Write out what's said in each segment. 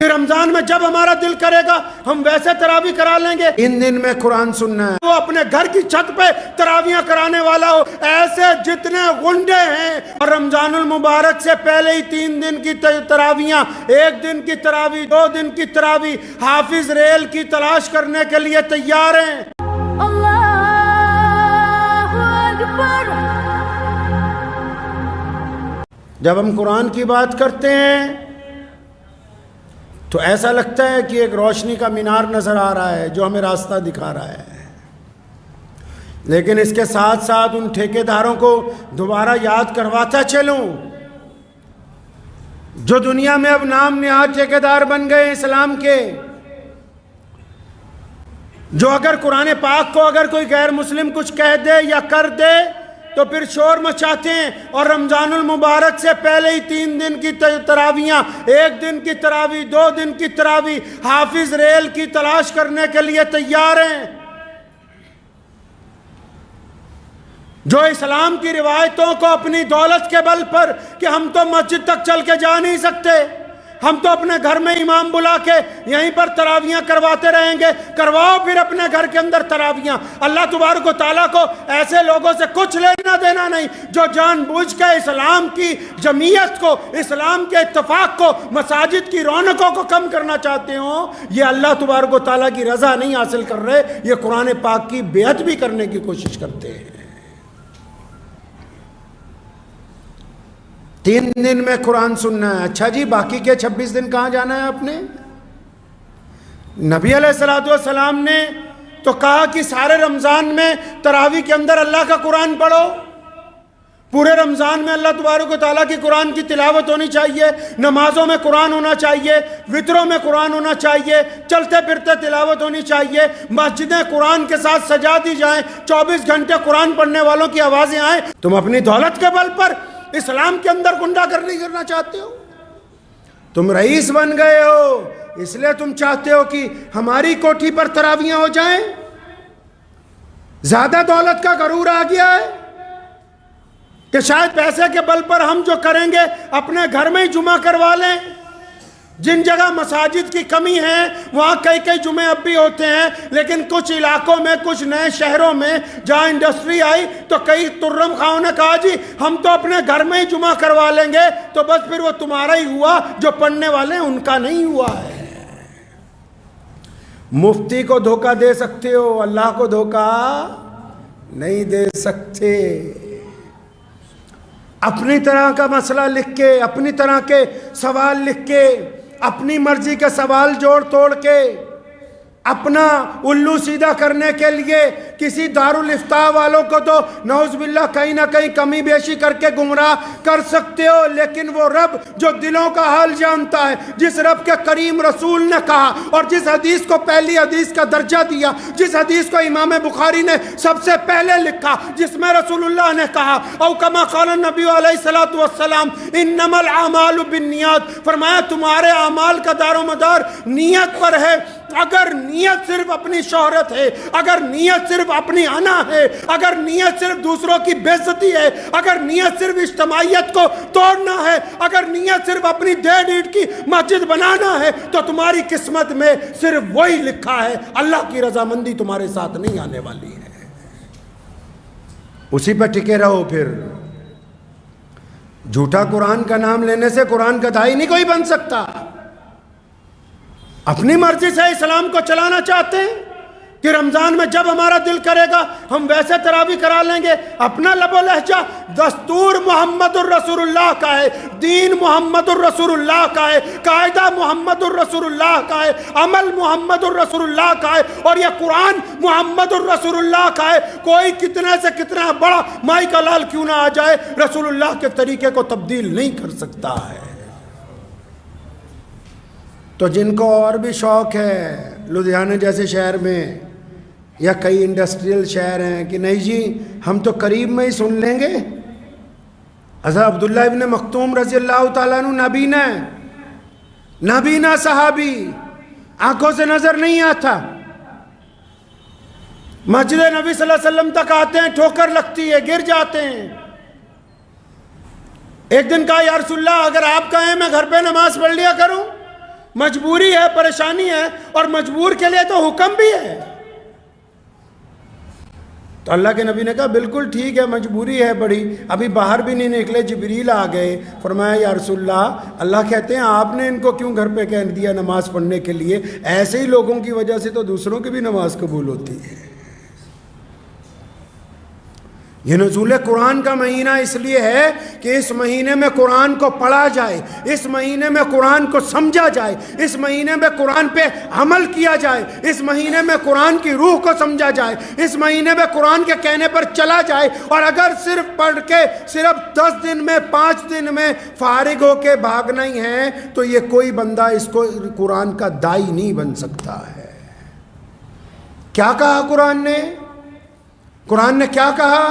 رمضان میں جب ہمارا دل کرے گا ہم ویسے تراویح کرا لیں گے۔ ان دن میں قرآن سننا ہے، وہ اپنے گھر کی چھت پہ تراویح کرانے والا ہو، ایسے جتنے گنڈے ہیں، اور رمضان المبارک سے پہلے ہی 3 دن کی تراویح، 1 دن کی تراویح، 2 دن کی تراویح، حافظ ریل کی تلاش کرنے کے لیے تیار ہیں۔ اللہ اکبر۔ جب ہم قرآن کی بات کرتے ہیں تو ایسا لگتا ہے کہ ایک روشنی کا مینار نظر آ رہا ہے جو ہمیں راستہ دکھا رہا ہے، لیکن اس کے ساتھ ساتھ ان ٹھیکیداروں کو دوبارہ یاد کرواتا چلوں جو دنیا میں اب نام نہاد ٹھیکیدار بن گئے اسلام کے، جو اگر قرآن پاک کو اگر کوئی غیر مسلم کچھ کہہ دے یا کر دے تو پھر شور مچاتے ہیں، اور رمضان المبارک سے پہلے ہی 3 دن کی تراویح، 1 دن کی تراویح، 2 دن کی تراویح، حافظ ریل کی تلاش کرنے کے لیے تیار ہیں۔ جو اسلام کی روایتوں کو اپنی دولت کے بل پر کہ ہم تو مسجد تک چل کے جا نہیں سکتے، ہم تو اپنے گھر میں امام بلا کے یہیں پر تراویح کرواتے رہیں گے، کرواؤ پھر اپنے گھر کے اندر تراویح۔ اللہ تبارک و تعالیٰ کو ایسے لوگوں سے کچھ لینا دینا نہیں جو جان بوجھ کے اسلام کی جمعیت کو، اسلام کے اتفاق کو، مساجد کی رونقوں کو کم کرنا چاہتے ہوں۔ یہ اللہ تبارک و تعالیٰ کی رضا نہیں حاصل کر رہے، یہ قرآن پاک کی بیعت بھی کرنے کی کوشش کرتے ہیں۔ 3 دن میں قرآن سننا ہے، اچھا جی باقی کے 26 دن کہاں جانا ہے آپ نے؟ نبی علیہ السلام نے تو کہا کہ سارے رمضان میں تراویح کے اندر اللہ کا قرآن پڑھو، پورے رمضان میں اللہ تبارک و تعالیٰ کی قرآن کی تلاوت ہونی چاہیے، نمازوں میں قرآن ہونا چاہیے، وطروں میں قرآن ہونا چاہیے، چلتے پھرتے تلاوت ہونی چاہیے، مسجدیں قرآن کے ساتھ سجا دی جائیں، 24 گھنٹے قرآن پڑھنے والوں کی آوازیں آئیں۔ تم اپنی دولت کے بل پر اسلام کے اندر گنڈا گردی کرنا چاہتے ہو، تم رئیس بن گئے ہو اس لیے تم چاہتے ہو کہ ہماری کوٹھی پر تراویح ہو جائیں، زیادہ دولت کا غرور آ گیا ہے کہ شاید پیسے کے بل پر ہم جو کریں گے اپنے گھر میں ہی جمعہ کروا لیں۔ جن جگہ مساجد کی کمی ہے وہاں کئی جمعے اب بھی ہوتے ہیں، لیکن کچھ علاقوں میں، کچھ نئے شہروں میں جہاں انڈسٹری آئی تو کئی ترم خواہوں نے کہا جی ہم تو اپنے گھر میں ہی جمعہ کروا لیں گے، تو بس پھر وہ تمہارا ہی ہوا، جو پڑھنے والے ہیں ان کا نہیں ہوا ہے۔ مفتی کو دھوکہ دے سکتے ہو، اللہ کو دھوکہ نہیں دے سکتے۔ اپنی طرح کا مسئلہ لکھ کے، اپنی طرح کے سوال لکھ کے، اپنی مرضی کے سوال جوڑ توڑ کے، اپنا الو سیدھا کرنے کے لیے کسی دارالفتاء والوں کو تو نعوذ باللہ کہیں نہ کہیں کمی بیشی کر کے گمراہ کر سکتے ہو، لیکن وہ رب جو دلوں کا حال جانتا ہے، جس رب کے کریم رسول نے کہا اور جس حدیث کو پہلی حدیث کا درجہ دیا، جس حدیث کو امام بخاری نے سب سے پہلے لکھا، جس میں رسول اللہ نے کہا او کما قال النبی علیہ السلام انما الاعمال بالنیات، فرمایا تمہارے اعمال کا دار و مدار نیت پر ہے۔ اگر نیت صرف اپنی شہرت ہے، اگر نیت صرف اپنی انا ہے، اگر نیت صرف دوسروں کی بے عزتی ہے، اگر نیت صرف اجتماعیت کو توڑنا ہے، اگر نیت صرف اپنی ڈیڑھ اینٹ کی مسجد بنانا ہے، تو تمہاری قسمت میں صرف وہی لکھا ہے، اللہ کی رضامندی تمہارے ساتھ نہیں آنے والی ہے۔ اسی پہ ٹکے رہو۔ پھر جھوٹا قرآن کا نام لینے سے قرآن کا داعی نہیں کوئی بن سکتا۔ اپنی مرضی سے اسلام کو چلانا چاہتے ہیں کہ رمضان میں جب ہمارا دل کرے گا ہم ویسے تراویح کرا لیں گے، اپنا لب و لہجہ دستور محمد الرسول اللہ کا ہے، دین محمد الرسول اللہ کا ہے، قاعدہ محمد الرسول اللہ کا ہے، عمل محمد الرسول اللہ کا ہے، اور یہ قرآن محمد الرسول اللہ کا ہے۔ کوئی کتنے سے کتنا بڑا مائی کا لال کیوں نہ آ جائے، رسول اللہ کے طریقے کو تبدیل نہیں کر سکتا ہے۔ تو جن کو اور بھی شوق ہے لدھیانہ جیسے شہر میں یا کئی انڈسٹریل شہر ہیں کہ نہیں جی ہم تو قریب میں ہی سن لیں گے، حضرت عبداللہ ابن مختوم رضی اللہ تعالیٰ عنہ نابینا صحابی، آنکھوں سے نظر نہیں آتا، مسجد نبی صلی اللہ علیہ وسلم تک آتے ہیں، ٹھوکر لگتی ہے، گر جاتے ہیں۔ ایک دن کہا یا رسول اللہ اگر آپ کہیں میں گھر پہ نماز پڑھ لیا کروں، مجبوری ہے، پریشانی ہے، اور مجبور کے لیے تو حکم بھی ہے۔ تو اللہ کے نبی نے کہا بالکل ٹھیک ہے، مجبوری ہے بڑی، ابھی باہر بھی نہیں نکلے، جبریل آ گئے، فرمایا یا رسول اللہ کہتے ہیں آپ نے ان کو کیوں گھر پہ کہہ دیا نماز پڑھنے کے لیے؟ ایسے ہی لوگوں کی وجہ سے تو دوسروں کی بھی نماز قبول ہوتی ہے۔ یہ نزول قرآن کا مہینہ اس لیے ہے کہ اس مہینے میں قرآن کو پڑھا جائے، اس مہینے میں قرآن کو سمجھا جائے، اس مہینے میں قرآن پہ عمل کیا جائے، اس مہینے میں قرآن کی روح کو سمجھا جائے، اس مہینے میں قرآن کے کہنے پر چلا جائے۔ اور اگر صرف پڑھ کے صرف 10 دن میں 5 دن میں فارغ ہو کے بھاگنا ہی ہے تو یہ کوئی بندہ اس کو قرآن کا دائی نہیں بن سکتا ہے۔ کیا کہا قرآن نے؟ قرآن نے کیا کہا؟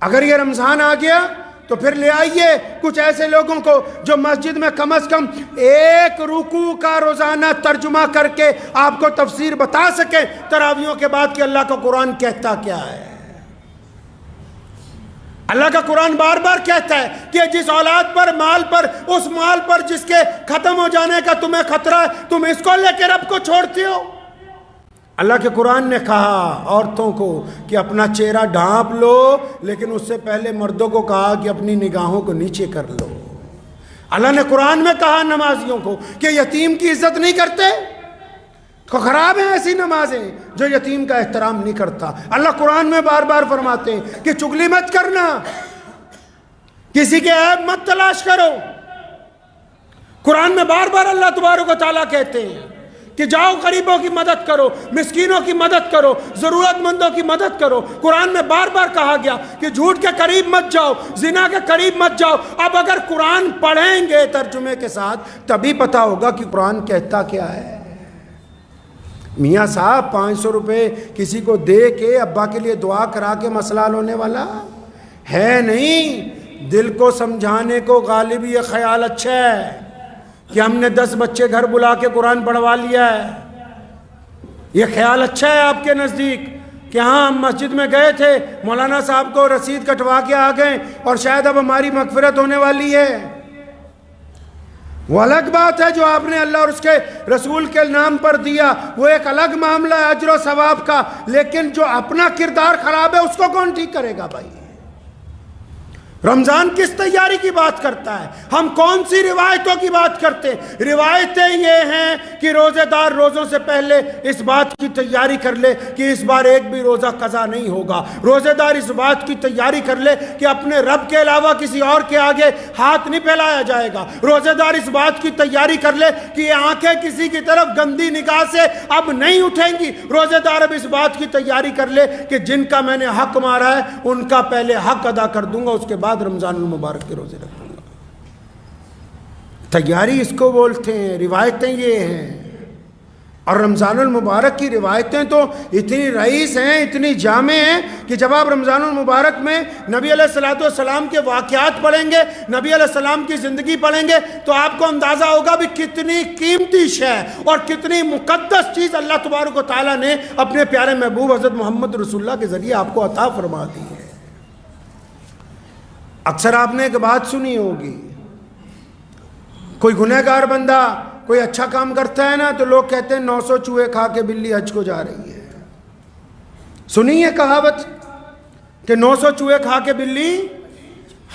اگر یہ رمضان آ گیا تو پھر لے آئیے کچھ ایسے لوگوں کو جو مسجد میں کم از کم ایک رکوع کا روزانہ ترجمہ کر کے آپ کو تفسیر بتا سکے تراویحوں کے بعد کہ اللہ کا قرآن کہتا کیا ہے۔ اللہ کا قرآن بار بار کہتا ہے کہ جس اولاد پر، مال پر، اس مال پر جس کے ختم ہو جانے کا تمہیں خطرہ ہے، تم اس کو لے کے رب کو چھوڑتے ہو۔ اللہ کے قرآن نے کہا عورتوں کو کہ اپنا چہرہ ڈھانپ لو، لیکن اس سے پہلے مردوں کو کہا کہ اپنی نگاہوں کو نیچے کر لو۔ اللہ نے قرآن میں کہا نمازیوں کو کہ یتیم کی عزت نہیں کرتے، تو خراب ہیں ایسی نمازیں جو یتیم کا احترام نہیں کرتا۔ اللہ قرآن میں بار بار فرماتے ہیں کہ چغلی مت کرنا، کسی کے عیب مت تلاش کرو۔ قرآن میں بار بار اللہ تبارک و تعالیٰ کہتے ہیں کہ جاؤ غریبوں کی مدد کرو، مسکینوں کی مدد کرو، ضرورت مندوں کی مدد کرو۔ قرآن میں بار بار کہا گیا کہ جھوٹ کے قریب مت جاؤ، زنا کے قریب مت جاؤ۔ اب اگر قرآن پڑھیں گے ترجمے کے ساتھ تبھی پتا ہوگا کہ قرآن کہتا کیا ہے۔ میاں صاحب 500 روپے کسی کو دے کے ابا کے لیے دعا کرا کے مسئلہ حل ہونے والا ہے نہیں۔ دل کو سمجھانے کو غالب یہ خیال اچھا ہے کہ ہم نے 10 بچے گھر بلا کے قرآن پڑھوا لیا ہے، یہ خیال اچھا ہے آپ کے نزدیک کہ ہاں ہم مسجد میں گئے تھے، مولانا صاحب کو رسید کٹوا کے آ گئے اور شاید اب ہماری مغفرت ہونے والی ہے۔ وہ الگ بات ہے جو آپ نے اللہ اور اس کے رسول کے نام پر دیا، وہ ایک الگ معاملہ ہے اجر و ثواب کا، لیکن جو اپنا کردار خراب ہے اس کو کون ٹھیک کرے گا بھائی؟ رمضان کس تیاری کی بات کرتا ہے؟ ہم کون سی روایتوں کی بات کرتے ہیں؟ روایتیں یہ ہیں کہ روزے دار روزوں سے پہلے اس بات کی تیاری کر لے کہ اس بار ایک بھی روزہ قضا نہیں ہوگا۔ روزے دار اس بات کی تیاری کر لے کہ اپنے رب کے علاوہ کسی اور کے آگے ہاتھ نہیں پھیلایا جائے گا۔ روزے دار اس بات کی تیاری کر لے کہ یہ آنکھیں کسی کی طرف گندی نگاہ سے اب نہیں اٹھیں گی۔ روزے دار اب اس بات کی تیاری کر لے کہ جن کا میں نے حق مارا ہے ان کا پہلے حق ادا کر دوں گا، اس کے بعد رمضان المبارک کے روزے رکھوں گا۔ تیاری اس کو بولتے ہیں، روایتیں یہ ہیں۔ اور رمضان المبارک کی روایتیں تو اتنی رئیس ہیں، اتنی جامع ہیں کہ جب آپ رمضان المبارک میں نبی علیہ السلام کے واقعات پڑھیں گے، نبی علیہ السلام کی زندگی پڑھیں گے تو آپ کو اندازہ ہوگا بھی کتنی قیمتی شے اور کتنی مقدس چیز اللہ تبارک و تعالیٰ نے اپنے پیارے محبوب حضرت محمد رسول اللہ کے ذریعے آپ کو عطا فرما دی ہے۔ اکثر آپ نے ایک بات سنی ہوگی، کوئی گنہگار بندہ کوئی اچھا کام کرتا ہے نا تو لوگ کہتے ہیں 900 چوہے کھا کے بلی حج کو جا رہی ہے۔ سنی ہے کہاوت کہ 900 چوہے کھا کے بلی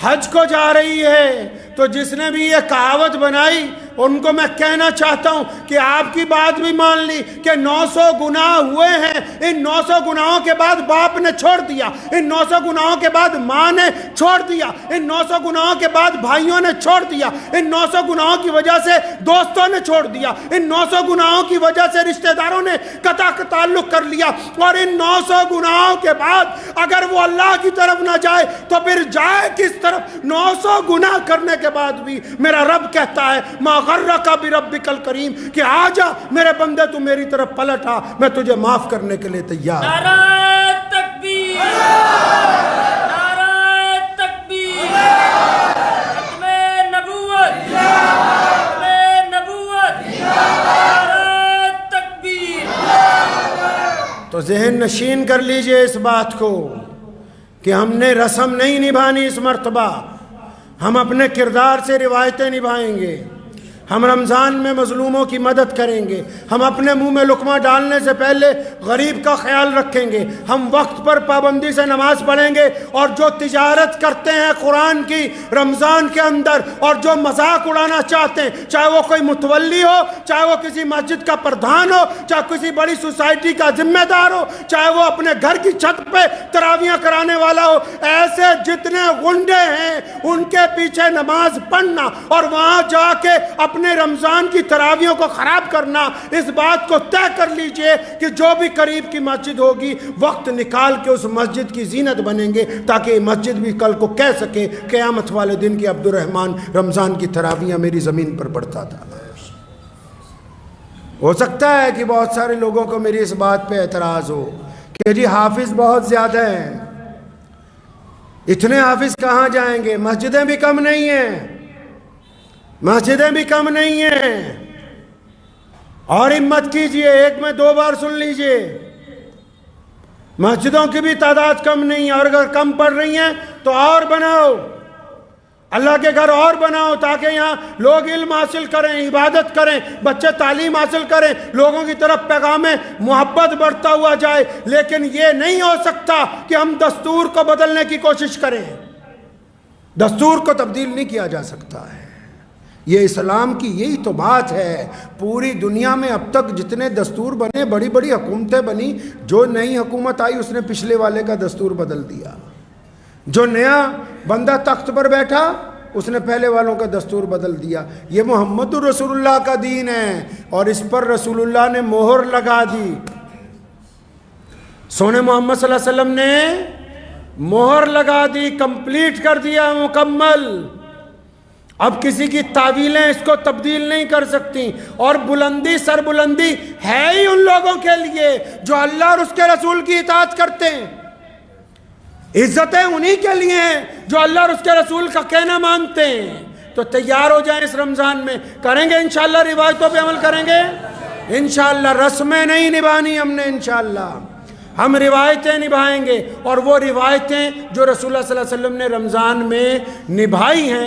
حج کو جا رہی ہے؟ تو جس نے بھی یہ کہاوت بنائی ان کو میں کہنا چاہتا ہوں کہ آپ کی بات بھی مان لی کہ 900 گناہ ہوئے ہیں، ان 900 گناہوں کے بعد باپ نے چھوڑ دیا، ان 900 گناہوں کے بعد ماں نے چھوڑ دیا، ان 900 گناہوں کے بعد بھائیوں نے چھوڑ دیا، ان 900 گناہوں کی وجہ سے دوستوں نے چھوڑ دیا، ان 900 گناہوں کی وجہ سے رشتہ داروں نے قطع تعلق کر لیا، اور ان 900 گناہوں کے بعد اگر وہ اللہ کی طرف نہ جائے تو پھر جائے کس طرف؟ 900 گناہ کرنے کے بعد بھی میرا رب کہتا ہے ما غرک بربک الکریم کہ آجا میرے بندے تو میری طرف پلٹ آ، میں تجھے معاف کرنے کے لیے تیار ہوں۔ نعرہ تکبیر، نعرہ تکبیر، ختم نبوت، ختم نبوت، نعرہ تکبیر۔ تو ذہن نشین کر لیجئے اس بات کو کہ ہم نے رسم نہیں نبھانی اس مرتبہ، ہم اپنے کردار سے روایتیں نبھائیں گے، ہم رمضان میں مظلوموں کی مدد کریں گے، ہم اپنے منہ میں لقمہ ڈالنے سے پہلے غریب کا خیال رکھیں گے، ہم وقت پر پابندی سے نماز پڑھیں گے، اور جو تجارت کرتے ہیں قرآن کی رمضان کے اندر اور جو مذاق اڑانا چاہتے ہیں، چاہے وہ کوئی متولی ہو، چاہے وہ کسی مسجد کا پردھان ہو، چاہے کسی بڑی سوسائٹی کا ذمہ دار ہو، چاہے وہ اپنے گھر کی چھت پہ تراویحیں کرانے والا ہو، ایسے جتنے غنڈے ہیں ان کے پیچھے نماز پڑھنا اور وہاں جا کے اپنے رمضان کی تراویحوں کو خراب کرنا، اس بات کو طے کر لیجئے کہ جو بھی قریب کی مسجد ہوگی وقت نکال کے اس مسجد کی زینت بنیں گے، تاکہ یہ مسجد بھی کل کو کہہ سکے قیامت والے دن کی عبد الرحمن رمضان کی تراویحیں میری زمین پر پڑھتا تھا۔ ہو سکتا ہے کہ بہت سارے لوگوں کو میری اس بات پہ اعتراض ہو کہ جی حافظ بہت زیادہ ہیں، اتنے حافظ کہاں جائیں گے، مسجدیں بھی کم نہیں ہیں، مسجدیں بھی کم نہیں ہیں۔ اور ہمت کیجئے، ایک میں 2 بار سن لیجئے، مسجدوں کی بھی تعداد کم نہیں ہے، اور اگر کم پڑ رہی ہیں تو اور بناؤ، اللہ کے گھر اور بناؤ، تاکہ یہاں لوگ علم حاصل کریں، عبادت کریں، بچے تعلیم حاصل کریں، لوگوں کی طرف پیغام محبت بڑھتا ہوا جائے۔ لیکن یہ نہیں ہو سکتا کہ ہم دستور کو بدلنے کی کوشش کریں، دستور کو تبدیل نہیں کیا جا سکتا ہے۔ یہ اسلام کی یہی تو بات ہے۔ پوری دنیا میں اب تک جتنے دستور بنے، بڑی بڑی حکومتیں بنی، جو نئی حکومت آئی اس نے پچھلے والے کا دستور بدل دیا، جو نیا بندہ تخت پر بیٹھا اس نے پہلے والوں کا دستور بدل دیا۔ یہ محمد رسول اللہ کا دین ہے اور اس پر رسول اللہ نے مہر لگا دی، سونے محمد صلی اللہ علیہ وسلم نے مہر لگا دی، کمپلیٹ کر دیا، مکمل۔ اب کسی کی تعویلیں اس کو تبدیل نہیں کر سکتی، اور بلندی سر بلندی ہے ہی ان لوگوں کے لیے جو اللہ اور اس کے رسول کی اطاعت کرتے ہیں، عزتیں انہی کے لیے ہیں جو اللہ اور اس کے رسول کا کہنا مانتے ہیں۔ تو تیار ہو جائیں، اس رمضان میں کریں گے انشاءاللہ، روایتوں پہ عمل کریں گے انشاءاللہ، رسمیں نہیں نبھانی ہم نے انشاءاللہ، ہم روایتیں نبھائیں گے، اور وہ روایتیں جو رسول اللہ صلی اللہ علیہ وسلم نے رمضان میں نبھائی ہیں